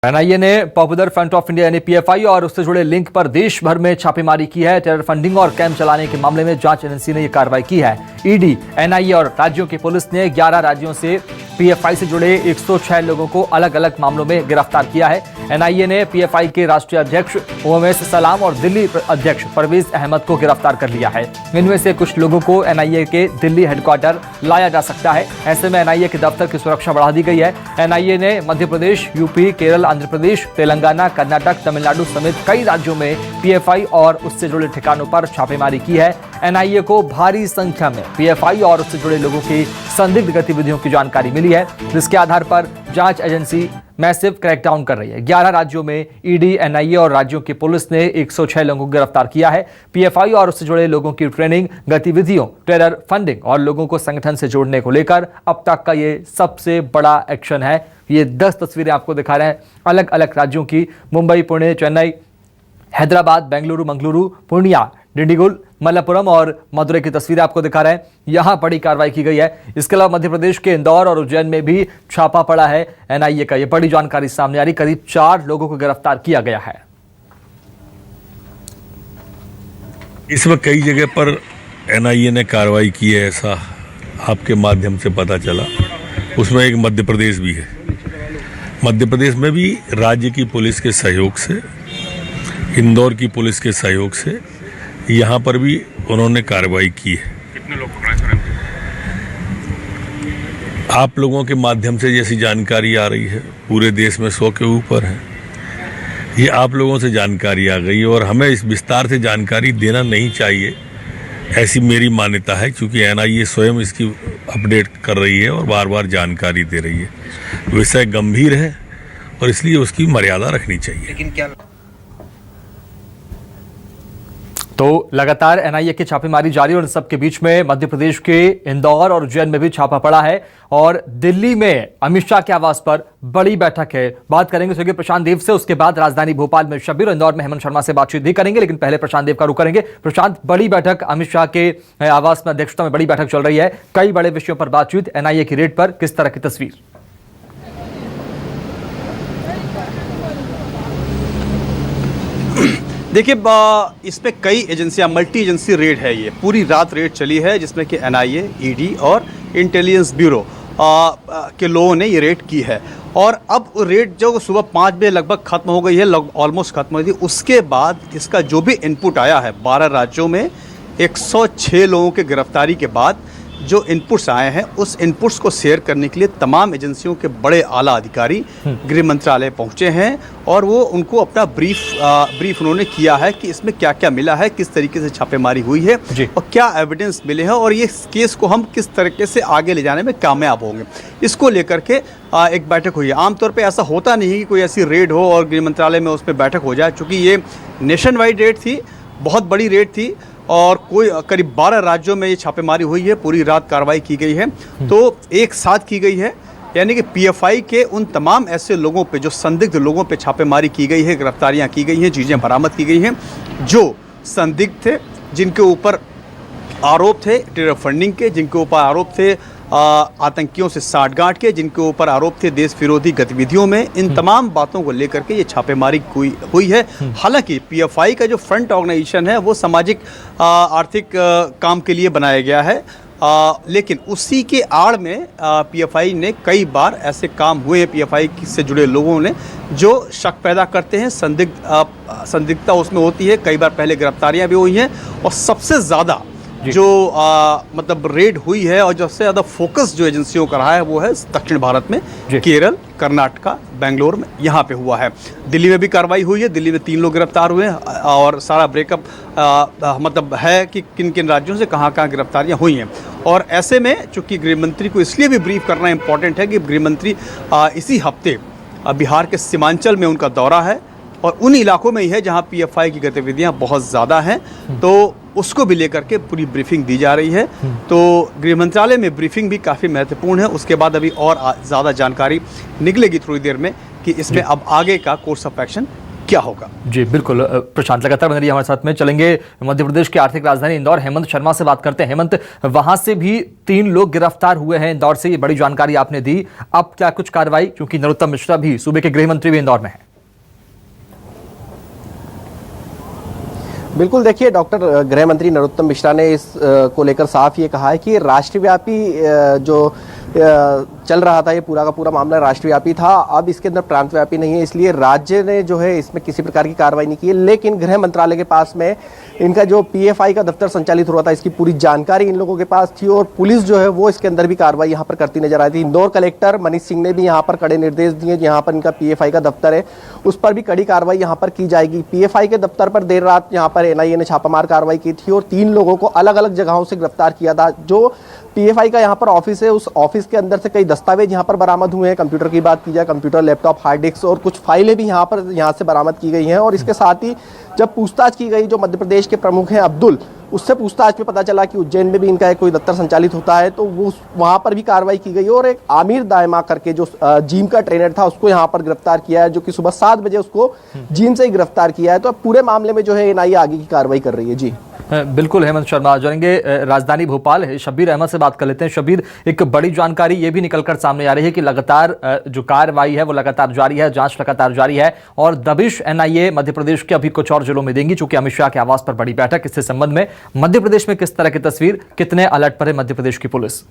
NIA ने popular front of India यानी PFI और उससे जुड़े लिंक पर देश भर में छापेमारी की है। टेरर फंडिंग और कैंप चलाने के मामले में जांच एजेंसी ने यह कार्रवाई की है। ईडी, एनआईए और राज्यों की पुलिस ने 11 राज्यों से पीएफआई से जुड़े 106 लोगों को अलग अलग मामलों में गिरफ्तार किया है। एनआईए ने पीएफआई के राष्ट्रीय अध्यक्ष ओवैसी सलाम और दिल्ली अध्यक्ष परवेज अहमद को गिरफ्तार कर लिया है। इनमें से कुछ लोगों को एनआईए के दिल्ली हेडक्वार्टर लाया जा सकता है। ऐसे में एनआईए के दफ्तर की सुरक्षा बढ़ा दी गई है। एनआईए ने मध्य प्रदेश, यूपी, केरल, आंध्र प्रदेश, तेलंगाना, कर्नाटक, तमिलनाडु समेत कई राज्यों में पीएफआई और उससे जुड़े ठिकानों पर छापेमारी की है। एनआईए को भारी संख्या में पीएफआई और उससे जुड़े लोगों की संदिग्ध गतिविधियों की जानकारी मिली है, जिसके आधार पर जांच एजेंसी मैसिव क्रैकडाउन कर रही है। 11 राज्यों में ईडी, एनआईए और राज्यों की पुलिस ने 106 लोगों को गिरफ्तार किया है। पीएफआई और उससे जुड़े लोगों की ट्रेनिंग, गतिविधियों, टेरर फंडिंग और लोगों को संगठन से जोड़ने को लेकर अब तक का ये सबसे बड़ा एक्शन है। ये 10 तस्वीरें आपको दिखा रहे हैं अलग अलग राज्यों की। मुंबई, पुणे, चेन्नई, हैदराबाद, बेंगलुरु, मंगलुरु, पूर्णिया, डिंडीगुल, मल्लपुरम और मदुरै की तस्वीरें आपको दिखा रहे हैं। यहां बड़ी कार्रवाई की गई है। इसके अलावा मध्य प्रदेश के इंदौर और उज्जैन में भी छापा पड़ा है एनआईए का। यह बड़ी जानकारी सामने आ रही। करीब 4 लोगों को गिरफ्तार किया गया है। इसमें कई जगह पर एनआईए ने कार्रवाई की है, ऐसा आपके माध्यम से पता चला। उसमें एक मध्य प्रदेश भी है। मध्य प्रदेश में भी राज्य की पुलिस के सहयोग से, इंदौर की पुलिस के सहयोग से यहाँ पर भी उन्होंने कार्रवाई की है। कितने लोग पकड़े? आप लोगों के माध्यम से जैसी जानकारी आ रही है, पूरे देश में 100 के ऊपर है। ये आप लोगों से जानकारी आ गई और हमें इस विस्तार से जानकारी देना नहीं चाहिए, ऐसी मेरी मान्यता है, क्योंकि एनआईए स्वयं इसकी अपडेट कर रही है और बार बार जानकारी दे रही है। विषय गंभीर है और इसलिए उसकी मर्यादा रखनी चाहिए। लेकिन क्या तो लगातार एनआईए की छापेमारी जारी और इन सबके बीच में मध्य प्रदेश के इंदौर और उज्जैन में भी छापा पड़ा है और दिल्ली में अमित शाह के आवास पर बड़ी बैठक है। बात करेंगे स्वर्गीय प्रशांत देव से, उसके बाद राजधानी भोपाल में शब्बीर और इंदौर में हेमंत शर्मा से बातचीत भी करेंगे, लेकिन पहले प्रशांत देव का रुख करेंगे। प्रशांत, बड़ी बैठक अमित शाह के आवास में अध्यक्षता में बड़ी बैठक चल रही है, कई बड़े विषयों पर बातचीत, एनआईए की रेड पर किस तरह की तस्वीर? देखिए, इसमें कई एजेंसियां, मल्टी एजेंसी रेड है। ये पूरी रात रेड चली है, जिसमें कि एनआईए, ईडी और इंटेलिजेंस ब्यूरो के लोगों ने ये रेड की है। और अब रेड जो सुबह 5 बजे लगभग खत्म हो गई है, ऑलमोस्ट खत्म हो गई थी। उसके बाद इसका जो भी इनपुट आया है 12 राज्यों में 106 लोगों के गिरफ्तारी के बाद जो इनपुट्स आए हैं, उस इनपुट्स को शेयर करने के लिए तमाम एजेंसियों के बड़े आला अधिकारी गृह मंत्रालय पहुंचे हैं और वो उनको अपना ब्रीफ उन्होंने किया है कि इसमें क्या क्या मिला है, किस तरीके से छापेमारी हुई है और क्या एविडेंस मिले हैं और ये केस को हम किस तरीके से आगे ले जाने में कामयाब होंगे। इसको लेकर के एक बैठक हुई है। आमतौर पर ऐसा होता नहीं कि कोई ऐसी रेड हो और गृह मंत्रालय में उस पर बैठक हो जाए, चूँकि ये नेशन वाइड रेड थी, बहुत बड़ी रेड थी और करीब 12 राज्यों में ये छापेमारी हुई है। पूरी रात कार्रवाई की गई है, तो एक साथ की गई है, यानी कि पीएफआई के उन तमाम ऐसे लोगों पे, जो संदिग्ध लोगों पे छापेमारी की गई है, गिरफ्तारियां की गई हैं, चीज़ें बरामद की गई हैं, जो संदिग्ध थे, जिनके ऊपर आरोप थे टेरर फंडिंग के, जिनके ऊपर आरोप थे आतंकियों से साठगांठ के, जिनके ऊपर आरोप थे देश विरोधी गतिविधियों में। इन तमाम बातों को लेकर के ये छापेमारी हुई है। हालांकि पीएफआई का जो फ्रंट ऑर्गेनाइजेशन है वो सामाजिक आर्थिक काम के लिए बनाया गया है, लेकिन उसी के आड़ में पीएफआई ने कई बार ऐसे काम हुए हैं, पीएफआई से जुड़े लोगों ने, जो शक पैदा करते हैं, संदिग्धता उसमें होती है। कई बार पहले गिरफ्तारियां भी हुई हैं और सबसे ज़्यादा जो मतलब रेड हुई है और सबसे ज़्यादा फोकस जो एजेंसियों का रहा है वो है दक्षिण भारत में, केरल, कर्नाटका, बेंगलोर में, यहाँ पे हुआ है। दिल्ली में भी कार्रवाई हुई है। दिल्ली में 3 लोग गिरफ्तार हुए हैं और सारा ब्रेकअप मतलब है कि किन किन राज्यों से कहाँ कहाँ गिरफ्तारियाँ हुई हैं। और ऐसे में चूँकि गृहमंत्री को इसलिए भी ब्रीफ करना इम्पॉर्टेंट है कि गृहमंत्री इसी हफ्ते बिहार के सीमांचल में उनका दौरा है और उन इलाकों में ही है जहाँ पीएफआई की गतिविधियाँ बहुत ज़्यादा हैं, तो उसको भी लेकर के पूरी ब्रीफिंग दी जा रही है। तो गृह मंत्रालय में ब्रीफिंग भी काफ़ी महत्वपूर्ण है। उसके बाद अभी और ज़्यादा जानकारी निकलेगी थोड़ी देर में कि इसमें अब आगे का कोर्स ऑफ एक्शन क्या होगा। जी बिल्कुल प्रशांत, लगातार बने रहिए हमारे साथ में। चलेंगे मध्य प्रदेश की आर्थिक राजधानी इंदौर, हेमंत शर्मा से बात करते हैं। हेमंत, वहां से भी 3 लोग गिरफ्तार हुए हैं इंदौर से, ये बड़ी जानकारी आपने दी। अब क्या कुछ कार्रवाई, क्योंकि नरोत्तम मिश्रा भी, सूबे के गृह मंत्री भी इंदौर में है? बिल्कुल, देखिए डॉक्टर गृह मंत्री नरोत्तम मिश्रा ने इस को लेकर साफ ये कहा है कि राष्ट्रव्यापी जो चल रहा था, ये पूरा का पूरा मामला राष्ट्रव्यापी था, अब इसके अंदर प्रांतव्यापी नहीं है, इसलिए राज्य ने जो है इसमें किसी प्रकार की कार्रवाई नहीं की है। लेकिन गृह मंत्रालय के पास में इनका जो पीएफआई का दफ्तर संचालित हो रहा था, इसकी पूरी जानकारी इन लोगों के पास थी और पुलिस जो है वो इसके अंदर भी कार्रवाई यहाँ पर करती नजर आई थी। इंदौर कलेक्टर मनीष सिंह ने भी यहाँ पर कड़े निर्देश दिए, यहाँ पर इनका पीएफआई का दफ्तर है उस पर भी कड़ी कार्रवाई यहाँ पर की जाएगी। पीएफआई के दफ्तर पर देर रात यहाँ पर एनआईए ने छापामार कार्रवाई की थी और 3 लोगों को अलग अलग जगहों से गिरफ्तार किया था। जो पीएफआई का यहाँ पर ऑफिस है, उस ऑफिस के अंदर से कई दस्तावेज यहाँ पर बरामद हुए हैं। कंप्यूटर की बात की जाए, कंप्यूटर, लैपटॉप, हार्ड डिस्क और कुछ फाइलें भी यहाँ से बरामद की गई हैं। और इसके साथ ही जब पूछताछ की गई, जो मध्य प्रदेश के प्रमुख हैं अब्दुल, उससे पूछताछ में पता चला कि उज्जैन में भी इनका एक कोई दफ्तर संचालित होता है, तो वो वहां पर भी कार्रवाई की गई और एक आमिर दायमा करके जो जिम का ट्रेनर था उसको यहाँ पर गिरफ्तार किया है, जो कि सुबह 7 बजे उसको जिम से ही गिरफ्तार किया है। तो अब पूरे मामले में जो है एनआईए आगे की कार्रवाई कर रही है। जी बिल्कुल हेमंत शर्मा जाएंगे राजधानी भोपाल है, शब्बीर अहमद से बात कर लेते हैं। शब्बीर, एक बड़ी जानकारी ये भी निकलकर सामने आ रही है कि लगातार जो कार्रवाई है वो लगातार जारी है, जांच लगातार जारी है और दबिश एनआईए मध्य प्रदेश के अभी कुछ और जिलों में देंगी, चूंकि अमित शाह के आवास पर बड़ी बैठक। इससे संबंध में मध्य प्रदेश में किस तरह की तस्वीर, कितने अलर्ट पर है मध्य प्रदेश की पुलिस?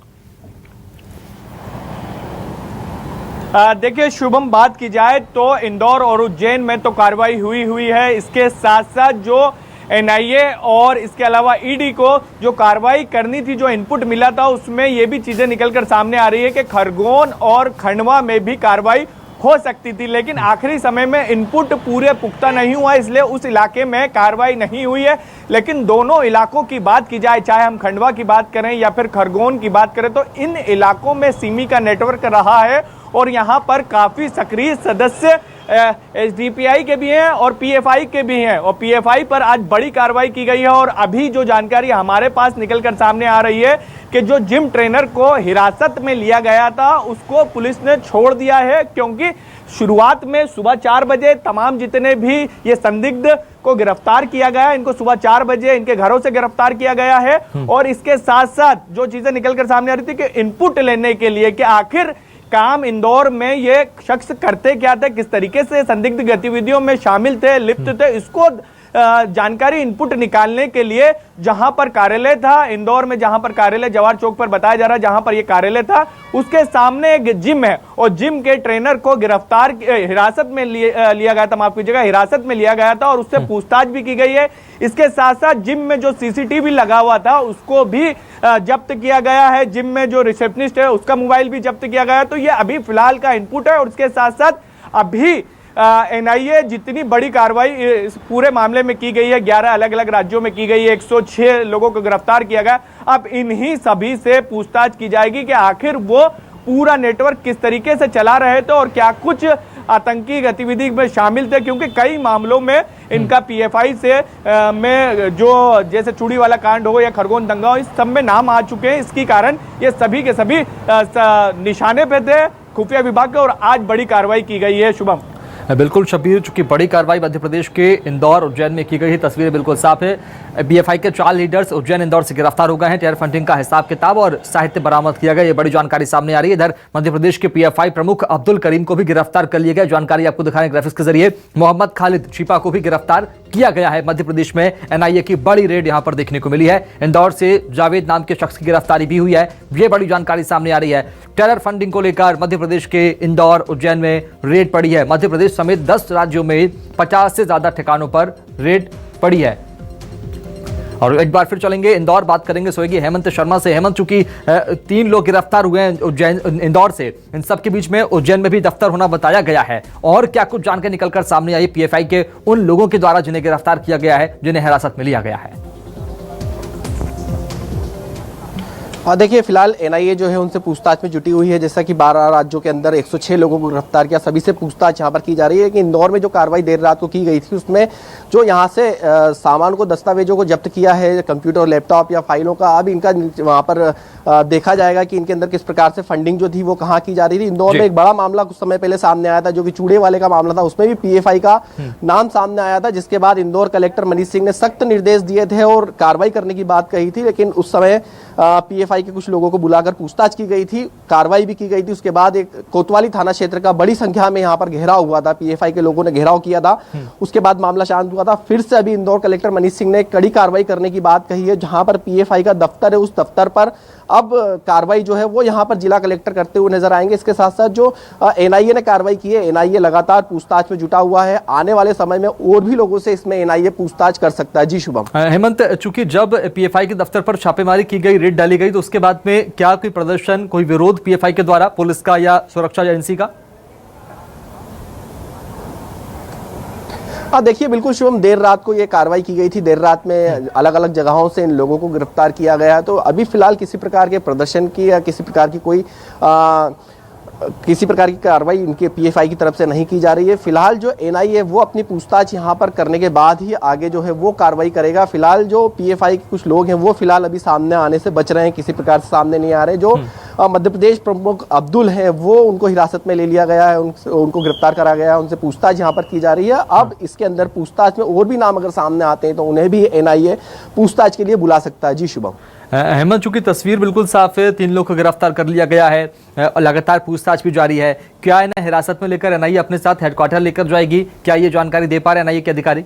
देखिए शुभम, बात की जाए तो इंदौर और उज्जैन में तो कार्रवाई हुई है। इसके साथ साथ जो एनआईए और इसके अलावा ईडी को जो कार्रवाई करनी थी, जो इनपुट मिला था, उसमें ये भी चीजें निकलकर सामने आ रही है कि खरगोन और खंडवा में भी कार्रवाई हो सकती थी, लेकिन आखिरी समय में इनपुट पूरे पुख्ता नहीं हुआ, इसलिए उस इलाके में कार्रवाई नहीं हुई है। लेकिन दोनों इलाकों की बात की जाए, चाहे हम खंडवा की बात करें या फिर खरगोन की बात करें, तो इन इलाकों में सिमी का नेटवर्क रहा है और यहाँ पर काफी सक्रिय सदस्य एसडीपीआई के भी हैं और पीएफआई के भी हैं और पीएफआई पर आज बड़ी कार्रवाई की गई है। और अभी जो जानकारी हमारे पास निकलकर सामने आ रही है कि जो जिम ट्रेनर को हिरासत में लिया गया था उसको पुलिस ने छोड़ दिया है, क्योंकि शुरुआत में सुबह 4 बजे तमाम जितने भी ये संदिग्ध को गिरफ्तार किया गया, इनको सुबह 4 बजे इनके घरों से गिरफ्तार किया गया है। और इसके साथ साथ जो चीजें निकलकर सामने आ रही थी कि इनपुट लेने के लिए कि आखिर काम इंदौर में ये शख्स करते क्या थे, किस तरीके से संदिग्ध गतिविधियों में शामिल थे, लिप्त थे, इसको जानकारी इनपुट निकालने के लिए जहां पर कार्यालय था इंदौर में, जहां पर कार्यालय जवाहर चौक पर बताया जा रहा है, जहां पर यह कार्यालय था उसके सामने एक जिम है और जिम के ट्रेनर को गिरफ्तार हिरासत में लिया गया था, माफ कीजिएगा, हिरासत में लिया गया था और उससे पूछताछ भी की गई है। इसके साथ साथ जिम में जो सीसीटीवी लगा हुआ था उसको भी जब्त किया गया है, जिम में जो रिसेप्शनिस्ट है उसका मोबाइल भी जब्त किया गया है। तो ये अभी फिलहाल का इनपुट है और इसके साथ साथ अभी एनआईए जितनी बड़ी कार्रवाई इस पूरे मामले में की गई है, 11 अलग अलग राज्यों में की गई है, 106 लोगों को गिरफ्तार किया गया। अब इन्हीं सभी से पूछताछ की जाएगी कि आखिर वो पूरा नेटवर्क किस तरीके से चला रहे थे और क्या कुछ आतंकी गतिविधि में शामिल थे, क्योंकि कई मामलों में इनका पीएफआई से में जो जैसे चूड़ी वाला कांड हो या खरगोन दंगा हो, इस सब में नाम आ चुके हैं। इसकी कारण ये सभी के सभी निशाने पे थे खुफिया विभाग के और आज बड़ी कार्रवाई की गई है। शुभम, बिल्कुल शब्बीर, चूंकि बड़ी कार्रवाई मध्य प्रदेश के इंदौर उज्जैन में की गई है, तस्वीरें बिल्कुल साफ है। बीएफआई के 4 लीडर्स उज्जैन इंदौर से गिरफ्तार हो गए हैं, टेरर फंडिंग का हिसाब किताब और साहित्य बरामद किया गया, ये बड़ी जानकारी सामने आ रही है। इधर मध्य प्रदेश के पीएफआई प्रमुख अब्दुल करीम को भी गिरफ्तार कर लिया गया, जानकारी आपको दिखाने ग्राफिक्स के जरिए। मोहम्मद खालिद छिपा को भी गिरफ्तार किया गया है। मध्य प्रदेश में एनआईए की बड़ी रेड यहां पर देखने को मिली है। इंदौर से जावेद नाम के शख्स की गिरफ्तारी भी हुई है, ये बड़ी जानकारी सामने आ रही है। टेरर फंडिंग को लेकर मध्य प्रदेश के इंदौर उज्जैन में रेड पड़ी है। मध्य प्रदेश समेत 10 राज्यों में 50 से ज्यादा ठिकानों पर रेड पड़ी है। और एक बार फिर चलेंगे इंदौर, बात करेंगे सोएगी हेमंत शर्मा से। हेमंत, चूंकि 3 लोग गिरफ्तार हुए हैं उज्जैन इंदौर से, इन सब के बीच में उज्जैन में भी दफ्तर होना बताया गया है, और क्या कुछ जानकारी निकलकर सामने आई पीएफआई के उन लोगों के द्वारा जिन्हें गिरफ्तार किया गया है, जिन्हें हिरासत में लिया गया है? और देखिए फिलहाल एनआईए जो है उनसे पूछताछ में जुटी हुई है। जैसा कि 12 राज्यों के अंदर 106 लोगों को गिरफ्तार किया, सभी से पूछताछ यहाँ पर की जा रही है। कि इंदौर में जो कार्रवाई देर रात को की गई थी उसमें जो यहाँ से सामान को, दस्तावेजों को जब्त किया है, कंप्यूटर, लैपटॉप या फाइलों का, अब इनका वहाँ पर देखा जाएगा कि इनके अंदर किस प्रकार से फंडिंग जो थी वो कहाँ की जा रही थी। इंदौर में एक बड़ा मामला कुछ समय पहले सामने आया था जो कि चूड़े वाले का मामला था, उसमें भी पीएफआई का नाम सामने आया था, जिसके बाद इंदौर कलेक्टर मनीष सिंह ने सख्त निर्देश दिए थे और कार्रवाई करने की बात कही थी। लेकिन उस समय पीएफआई के कुछ लोगों को बुलाकर पूछताछ की गई थी, कार्रवाई भी की गई थी। उसके बाद एक कोतवाली थाना क्षेत्र का बड़ी संख्या में यहाँ पर घेराव हुआ था, पीएफआई के लोगों ने घेराव किया था। उसके बाद मामला शांत हुआ था। फिर से अभी इंदौर कलेक्टर मनीष सिंह ने कड़ी कार्रवाई करने की बात कही है। जहां पर पीएफआई का दफ्तर है उस दफ्तर पर अब कार्रवाई जो है वो यहाँ पर जिला कलेक्टर करते हुए नजर आएंगे। इसके साथ साथ जो एनआईए ने कार्रवाई की है, एनआईए लगातार पूछताछ में जुटा हुआ है। आने वाले समय में और भी लोगों से इसमें एनआईए पूछताछ कर सकता है। जी शुभम। हेमंत, चूंकि जब पीएफआई के दफ्तर पर छापेमारी की गई, रेड डाली गई, तो उसके बाद में क्या कोई प्रदर्शन, कोई विरोध पीएफआई के द्वारा, पुलिस का या सुरक्षा एजेंसी का? देखिए बिल्कुल शुभम, देर रात को ये कार्रवाई की गई थी। देर रात में अलग अलग जगहों से इन लोगों को गिरफ्तार किया गया है। तो अभी फिलहाल किसी प्रकार के प्रदर्शन की या किसी प्रकार की कार्रवाई इनके पीएफआई की तरफ से नहीं की जा रही है। फिलहाल जो एनआईए वो अपनी पूछताछ यहाँ पर करने के बाद ही आगे जो है वो कार्रवाई करेगा। फिलहाल जो पीएफआई के कुछ लोग हैं वो फिलहाल अभी सामने आने से बच रहे हैं, किसी प्रकार से सामने नहीं आ रहे। जो मध्य प्रदेश प्रमुख अब्दुल हैं वो उनको हिरासत में ले लिया गया है, उनको गिरफ्तार करा गया है, उनसे पूछताछ यहाँ पर की जा रही है। अब इसके अंदर पूछताछ में और भी नाम अगर सामने आते हैं तो उन्हें भी एनआईए पूछताछ के लिए बुला सकता है। जी शुभम। हेमंत, चूंकि तस्वीर बिल्कुल साफ है, 3 लोग को गिरफ्तार कर लिया गया है, लगातार पूछताछ भी जारी है। क्या इन्हें हिरासत में लेकर एनआईए अपने साथ हेडक्वार्टर लेकर जाएगी? क्या ये जानकारी दे पा रहे एनआईए के अधिकारी?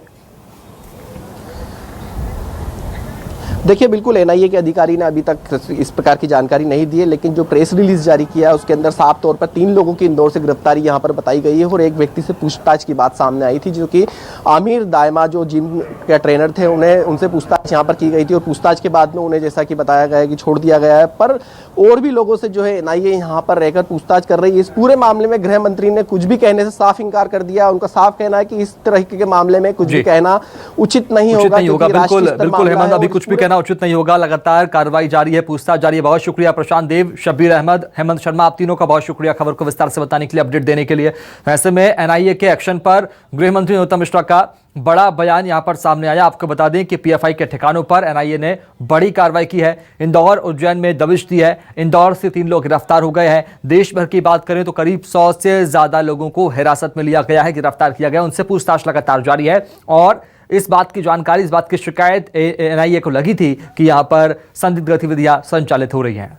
देखिए बिल्कुल एनआईए के अधिकारी ने अभी तक इस प्रकार की जानकारी नहीं दी है, लेकिन जो प्रेस रिलीज जारी किया है उसके अंदर साफ तौर पर 3 लोगों की इंदौर से गिरफ्तारी यहां पर बताई गई है। और एक व्यक्ति से पूछताछ की बात सामने आई थी जो कि आमिर दायमा, जो जिम के ट्रेनर थे, उनसे पूछताछ यहां पर की गई थी। और पूछताछ के बाद में उन्हें जैसा कि बताया गया है कि छोड़ दिया गया है। पर और भी लोगों से जो है एनआईए यहां पर रहकर पूछताछ कर रही है। इस पूरे मामले में गृह मंत्री ने कुछ भी कहने से साफ इनकार कर दिया। उनका साफ कहना है कि इस तरह के मामले में कुछ भी कहना उचित नहीं होगा। बिल्कुल हेमंत, अभी कुछ भी कहना उचित नहीं होगा। लगातार कार्रवाई जारी है, पूछताछ जारी है। बहुत शुक्रिया प्रशांत देव, शब्बीर अहमद, हेमंत शर्मा, आप तीनों का बहुत शुक्रिया खबर को विस्तार से बताने के लिए, अपडेट देने के लिए। ऐसे में एनआईए के एक्शन पर गृह मंत्री नरोत्तम मिश्रा का बड़ा बयान यहां पर सामने आया। आपको बता दें कि पीएफआई के ठिकानों पर एनआईए ने बड़ी कार्रवाई की है। इंदौर, उज्जैन में दबिश दी है। इंदौर से 3 लोग गिरफ्तार हो गए हैं। देश भर की बात करें तो करीब 100 से ज्यादा लोगों को हिरासत में लिया गया है, गिरफ्तार किया गया, उनसे पूछताछ लगातार जारी है। और इस बात की जानकारी, इस बात की शिकायत एनआईए को लगी थी कि यहां पर संदिग्ध गतिविधियां संचालित हो रही हैं।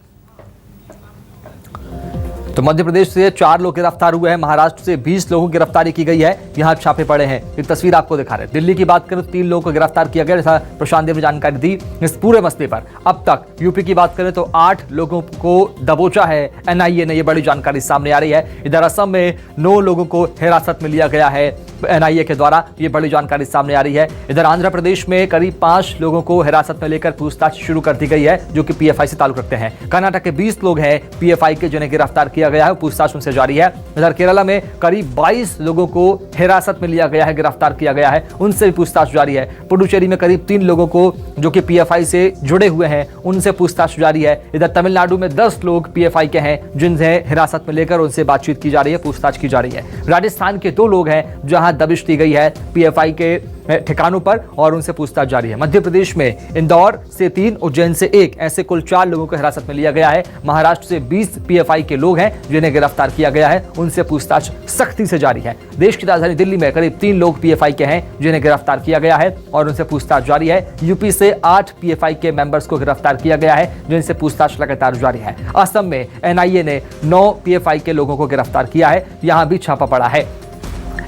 तो मध्य प्रदेश से 4 लोग गिरफ्तार हुए हैं, महाराष्ट्र से 20 लोगों की गिरफ्तारी की गई है, यहां छापे पड़े हैं। ये तस्वीर आपको दिखा रहे हैं। दिल्ली की बात करें तो 3 लोगों को गिरफ्तार किया गया, जैसा प्रशांत देव ने जानकारी दी इस पूरे मसले पर। अब तक यूपी की बात करें तो 8 लोगों को दबोचा है एनआईए ने, ये बड़ी जानकारी सामने आ रही है। इधर असम में 9 लोगों को हिरासत में लिया गया है एनआईए के द्वारा, ये बड़ी जानकारी सामने आ रही है। इधर आंध्र प्रदेश में करीब 5 लोगों को हिरासत में लेकर पूछताछ शुरू कर दी गई है, जो कि पीएफआई से ताल्लुक रखते हैं। कर्नाटक के 20 लोग हैं पीएफआई के जिन्हें गिरफ्तार किया गया है, पूछताछ उनसे जारी है। इधर केरला में करीब 22 लोगों को हिरासत में लिया गया है, गिरफ्तार किया गया है, उनसे भी पूछताछ जारी है। पुडुचेरी में करीब 3 लोगों को जो कि पीएफआई से जुड़े हुए हैं, उनसे पूछताछ जारी है। इधर तमिलनाडु में 10 लोग पीएफआई के हैं, जिन्हें हिरासत में लेकर उनसे बातचीत की जा रही है, पूछताछ की जा रही है। राजस्थान के 2 लोग हैं जहां दबिश दी गई है पीएफआई के ठिकानों पर और उनसे पूछताछ जारी है। मध्य प्रदेश में इंदौर से 3, उज्जैन से 1, ऐसे कुल 4 लोगों को हिरासत में लिया गया है। महाराष्ट्र से 20 पीएफआई के लोग हैं जिन्हें गिरफ्तार किया गया है, उनसे पूछताछ सख्ती से जारी है। देश की राजधानी दिल्ली में करीब 3 लोग पीएफआई के हैं जिन्हें गिरफ्तार किया गया है और उनसे पूछताछ जारी है। यूपी से 8 पीएफआई के मेंबर्स को गिरफ्तार किया गया है, जिनसे पूछताछ लगातार जारी है। असम में एनआईए ने 9 पीएफआई के लोगों को गिरफ्तार किया है, यहां भी छापा पड़ा है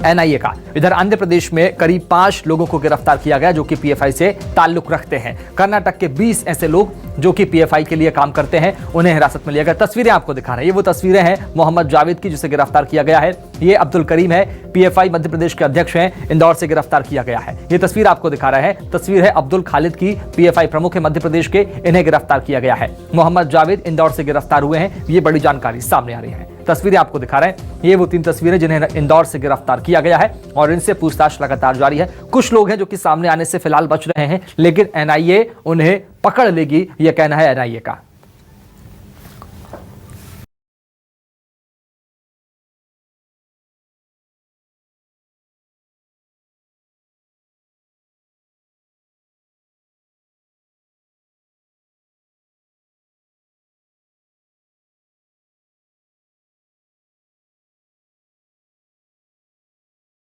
एनआईए का। इधर आंध्र प्रदेश में करीब 5 लोगों को गिरफ्तार किया गया जो कि पीएफआई से ताल्लुक रखते हैं। कर्नाटक के 20 ऐसे लोग जो कि पीएफआई के लिए काम करते हैं, उन्हें हिरासत में लिया गया। तस्वीरें आपको दिखा रहे हैं, ये वो तस्वीरें हैं मोहम्मद जावेद की, जिसे गिरफ्तार किया गया है। ये अब्दुल करीम है, पीएफआई मध्य प्रदेश के अध्यक्ष हैं, इंदौर से गिरफ्तार किया गया है। ये तस्वीर आपको दिखा रहे हैं, तस्वीर है अब्दुल खालिद की, पीएफआई प्रमुख है मध्य प्रदेश के, इन्हें गिरफ्तार किया गया है। मोहम्मद जावेद इंदौर से गिरफ्तार हुए हैं, ये बड़ी जानकारी सामने आ रही है। तस्वीरें आपको दिखा रहे हैं, ये वो 3 तस्वीरें जिन्हें इंदौर से गिरफ्तार किया गया है और इनसे पूछताछ लगातार जारी है। कुछ लोग हैं जो कि सामने आने से फिलहाल बच रहे हैं, लेकिन एनआईए उन्हें पकड़ लेगी, यह कहना है एनआईए का।